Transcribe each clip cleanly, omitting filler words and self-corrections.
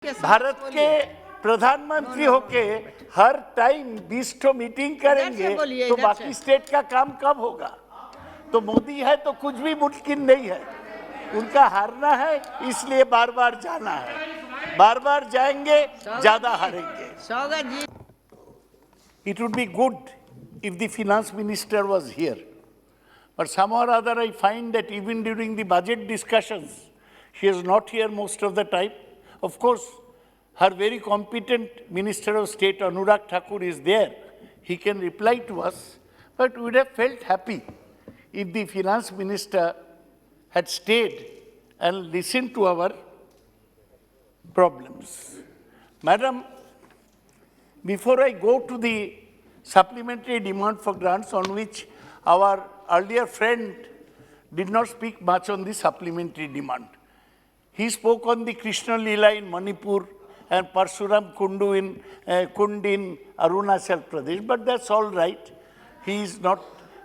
भारत के प्रधानमंत्री होके हर टाइम 20 मीटिंग करेंगे तो बाकी स्टेट का काम कब होगा? तो मोदी है तो कुछ भी मुमकिन नहीं है। उनका हारना है, इसलिए बार बार जाना है। बार बार जाएंगे, ज्यादा हारेंगे। It would be good if the finance minister was here, but somehow or other I find that even during the budget discussions, she is not here most of the time. Of course, her very competent Minister of State, Anurag Thakur, is there. He can reply to us, but we would have felt happy if the finance minister had stayed and listened to our problems. Madam, before I go to the supplementary demand for grants, on which our earlier friend did not speak much on the supplementary demand. He spoke on the Krishna Leela in Manipur and Parshuram Kundu in Kund in Arunachal Pradesh, but that's all right. He is not,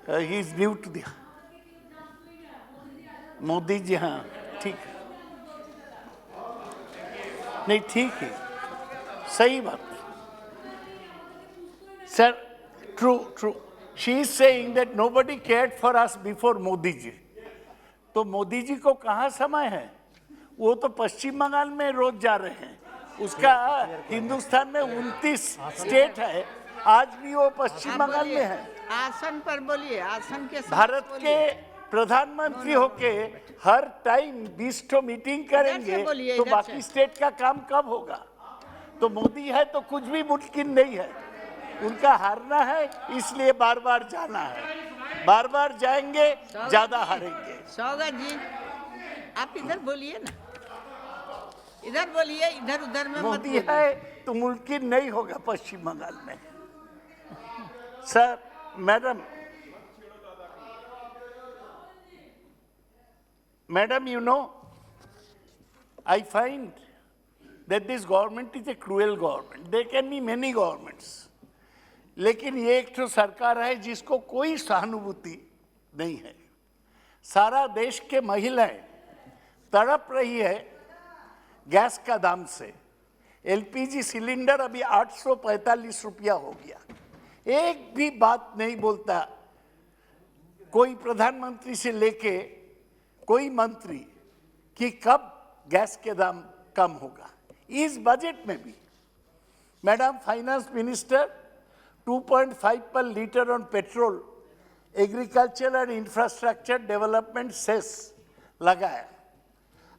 he is new to the... Modi ji, हाँ ठीक नहीं, ठीक है, सही बात. Sir, true. She is saying that nobody cared for us before Modi ji. तो मोदी जी को कहाँ समय है? वो तो पश्चिम बंगाल में रोज जा रहे हैं. उसका हिंदुस्तान में 29 स्टेट है, आज भी वो पश्चिम बंगाल में है. आसन पर बोलिए, आसन के साथ भारत के प्रधानमंत्री होके हर टाइम 20 मीटिंग करेंगे तो बाकी स्टेट का काम कब होगा? तो मोदी है तो कुछ भी मुमकिन नहीं है. उनका हारना है, इसलिए बार बार जाना है. बार बार जाएंगे, ज्यादा हारेंगे. सौगत जी, आप इधर बोलिए ना, इधर बोलिए, इधर उधर में मत बोलिए. मोदी है तो मुमकिन नहीं होगा पश्चिम बंगाल में. Sir, Madam, you know, I find that this government is a cruel government. There can be many governments. लेकिन ये एक तो सरकार है जिसको कोई सहानुभूति नहीं है. सारा देश के महिलाएं तड़प रही है गैस का दाम से. एलपीजी सिलेंडर अभी 845 रुपया हो गया. एक भी बात नहीं बोलता कोई प्रधानमंत्री से लेके कोई मंत्री कि कब गैस के दाम कम होगा. इस बजट में भी madam finance minister 2.5 per litre on petrol agriculture and infrastructure development cess लगाया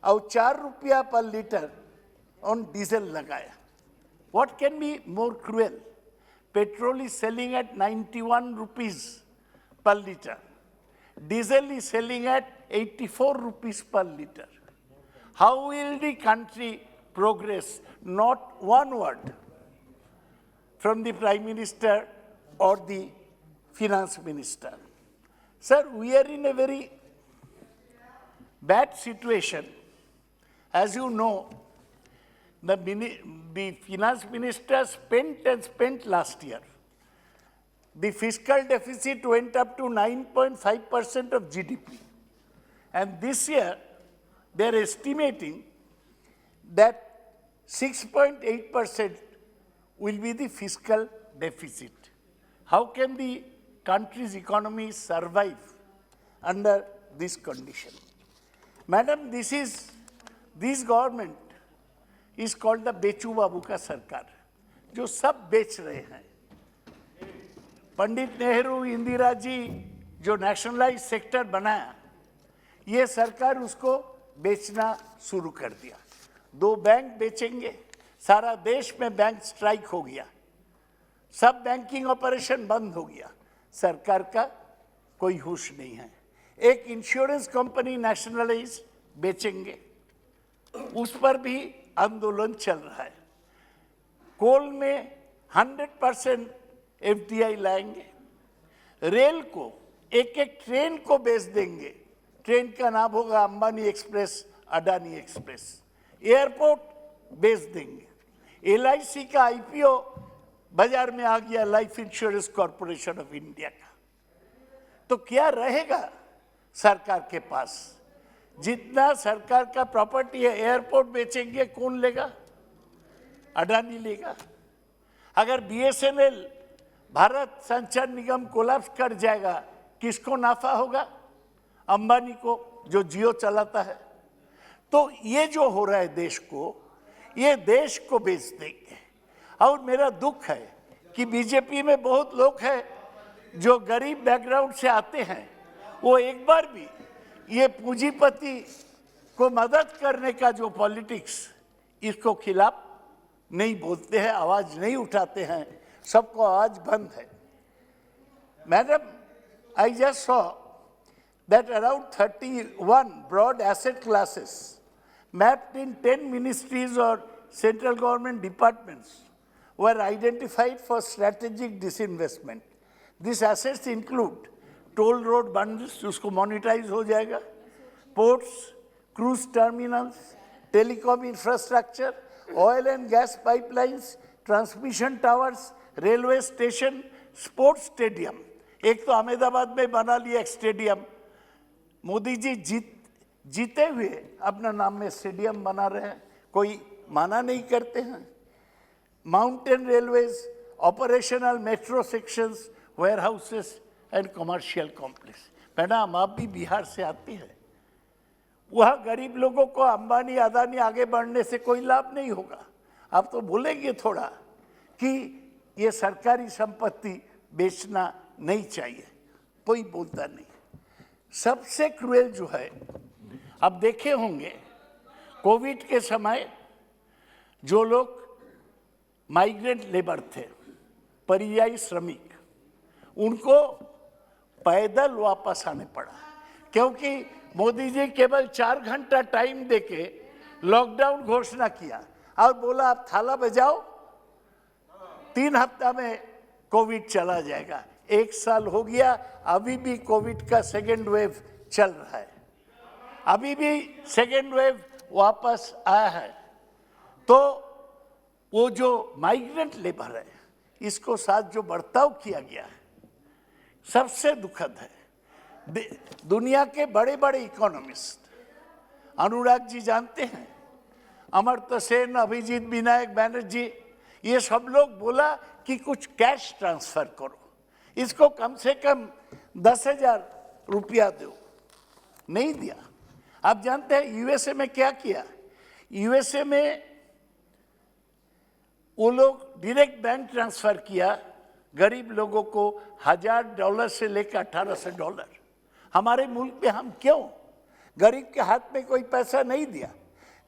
और 4 रुपया पर लीटर ऑन डीजल लगाया. What can be more cruel? Petrol is selling at 91 rupees per liter. Diesel is selling at 84 rupees per liter. How will the country progress? Not one word from the Prime Minister or the Finance Minister. Sir, we are in a very bad situation. As you know, the Finance Minister spent last year. The fiscal deficit went up to 9.5% of GDP. And this year, they are estimating that 6.8% will be the fiscal deficit. How can the country's economy survive under this condition? Madam, this government is called the Bechu Babu का सरकार, जो सब बेच रहे हैं. पंडित नेहरू, इंदिरा जी जो nationalise sector बनाया, ये सरकार उसको बेचना शुरू कर दिया. 2 बैंक बेचेंगे. सारा देश में बैंक स्ट्राइक हो गया. सब बैंकिंग ऑपरेशन बंद हो गया. सरकार का कोई होश नहीं है. एक इंश्योरेंस कंपनी नेशनलाइज बेचेंगे, उस पर भी आंदोलन चल रहा है. कोल में 100% FDI लाएंगे. रेल को एक ट्रेन को बेच देंगे. ट्रेन का नाम होगा Ambani express, Adani express. Airport बेच देंगे. LIC का IPO बाजार में आ गया, life insurance corporation of India का. तो क्या रहेगा सरकार के पास? जितना सरकार का प्रॉपर्टी है, एयरपोर्ट बेचेंगे, कौन लेगा? अडानी लेगा। अगर बीएसएनएल भारत संचार निगम कोलैप्स कर जाएगा, किसको नाफा होगा? अंबानी को, जो जियो चलाता है। तो ये जो हो रहा है देश को, ये देश को बेच देंगे। और मेरा दुख है कि बीजेपी में बहुत लोग हैं जो गरीब बैकग्राउंड से आते हैं, वो एक बार भी ये पूंजीपति को मदद करने का जो पॉलिटिक्स, इसको खिलाफ नहीं बोलते हैं, आवाज नहीं उठाते हैं, सबको आवाज बंद है। Madam, I just saw that around 31 broad asset classes mapped in 10 ministries or central government departments were identified for strategic disinvestment. These assets include toll road bundles, उसको monetize हो जाएगा, ports, cruise terminals, telecom infrastructure, oil and gas pipelines, transmission towers, railway station, sports stadium. एक तो अहमदाबाद में बना लिया एक stadium, Modi ji जीते हुए अपना नाम में स्टेडियम बना रहे हैं, कोई माना नहीं करते हैं। Mountain railways, operational metro sections, warehouses and commercial complex. Madam, आप भी बिहार से आती है, वहाँ गरीब लोगों को अंबानी अदानी आगे बढ़ने से कोई लाभ नहीं होगा। आप तो बोलेंगे थोड़ा कि ये सरकारी संपत्ति बेचना नहीं चाहिए, कोई बोलता नहीं। सबसे क्रूएल जो है, अब देखे होंगे कोविड के समय जो लोग माइग्रेंट लेबर थे, परियायी श्रमिक, उनको पैदल वापस आने पड़ा, क्योंकि मोदी जी केवल 4 घंटा टाइम देके लॉकडाउन घोषणा किया और बोला आप थाला बजाओ, 3 हफ्ता में कोविड चला जाएगा। 1 साल हो गया, अभी भी कोविड का सेकेंड वेव चल रहा है, अभी भी सेकेंड वेव वापस आया है। तो वो जो माइग्रेंट लेबर है, इसको साथ जो बर्ताव किया गया है, सबसे दुखद है। दुनिया के बड़े बड़े इकोनॉमिस्ट, अनुराग जी जानते हैं, अमर्त्य सेन, अभिजीत विनायक बैनर्जी, ये सब लोग बोला कि कुछ कैश ट्रांसफर करो, इसको कम से कम 10,000 रुपया दो, नहीं दिया। आप जानते हैं यूएसए में क्या किया? यूएसए में वो लोग डायरेक्ट बैंक ट्रांसफर किया गरीब लोगों को, $1,000 से लेकर $1,800। हमारे मुल्क में हम क्यों गरीब के हाथ में कोई पैसा नहीं दिया?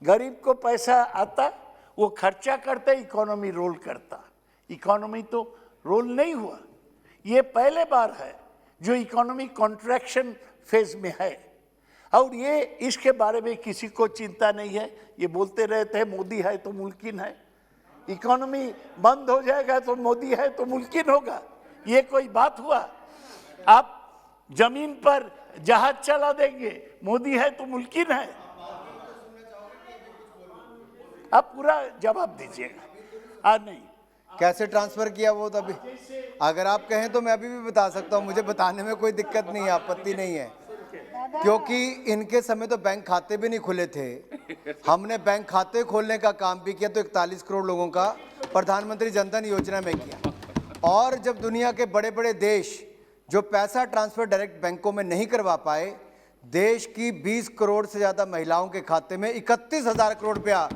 गरीब को पैसा आता, वो खर्चा करता, इकोनॉमी रोल करता। इकोनॉमी तो रोल नहीं हुआ। ये पहले बार है जो इकोनॉमी कॉन्ट्रैक्शन फेज में है, और ये इसके बारे में किसी को चिंता नहीं है। ये बोलते रहते हैं मोदी है तो मुमकिन है, इकोनॉमी बंद हो जाएगा तो मोदी है तो मुमकिन होगा। ये कोई बात हुआ? आप जमीन पर जहाज चला देंगे, मोदी है तो मुमकिन है? आप पूरा जवाब दीजिएगा। नहीं, कैसे ट्रांसफर किया वो तभी, अगर आप कहें तो मैं अभी भी बता सकता हूं, मुझे बताने में कोई दिक्कत नहीं है, आपत्ति नहीं है, क्योंकि इनके समय तो बैंक खाते भी नहीं खुले थे। हमने बैंक खाते खोलने का काम भी किया, तो 41 करोड़ लोगों का प्रधानमंत्री जनधन योजना में किया। और जब दुनिया के बड़े बड़े देश जो पैसा ट्रांसफर डायरेक्ट बैंकों में नहीं करवा पाए, देश की 20 करोड़ से ज़्यादा महिलाओं के खाते में 31,000 करोड़ रुपया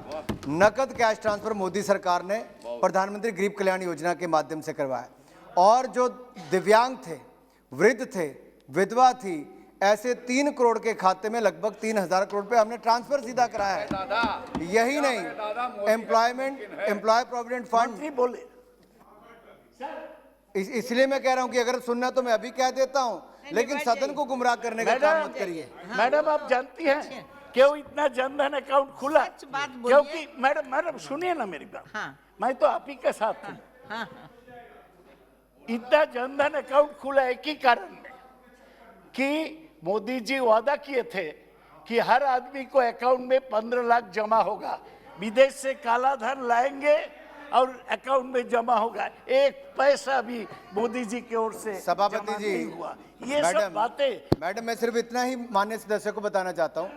नकद कैश ट्रांसफर मोदी सरकार ने प्रधानमंत्री गरीब कल्याण योजना के माध्यम से करवाया। और जो दिव्यांग थे, वृद्ध थे, विधवा थी, ऐसे 3 करोड़ के खाते में लगभग 3,000 करोड़ रुपए हमने ट्रांसफर सीधा कराया है। यही नहीं, एम्प्लॉय प्रोविडेंट फंड बोले, इसलिए मैं कह रहा हूं कि अगर सुनना तो मैं अभी कह देता हूं, लेकिन सदन को गुमराह करने का काम मत करिए। मैडम, आप जानती हैं क्यों इतना जनधन अकाउंट खुला? सच बात बोलिए। क्योंकि मैडम सुनिए ना मेरी बात। हाँ। मैं तो आप ही के साथ हूँ। हाँ, इतना जनधन अकाउंट खुला एक ही कारण में कि मोदी जी वादा किए थे कि हर आदमी को अकाउंट में 15 लाख जमा होगा, विदेश से काला धन लाएंगे और अकाउंट में जमा होगा। एक पैसा भी मोदी जी की ओर से सभापति जमा जी नहीं हुआ। ये सब बातें। मैडम, मैं सिर्फ इतना ही माननीय सदस्य को बताना चाहता हूं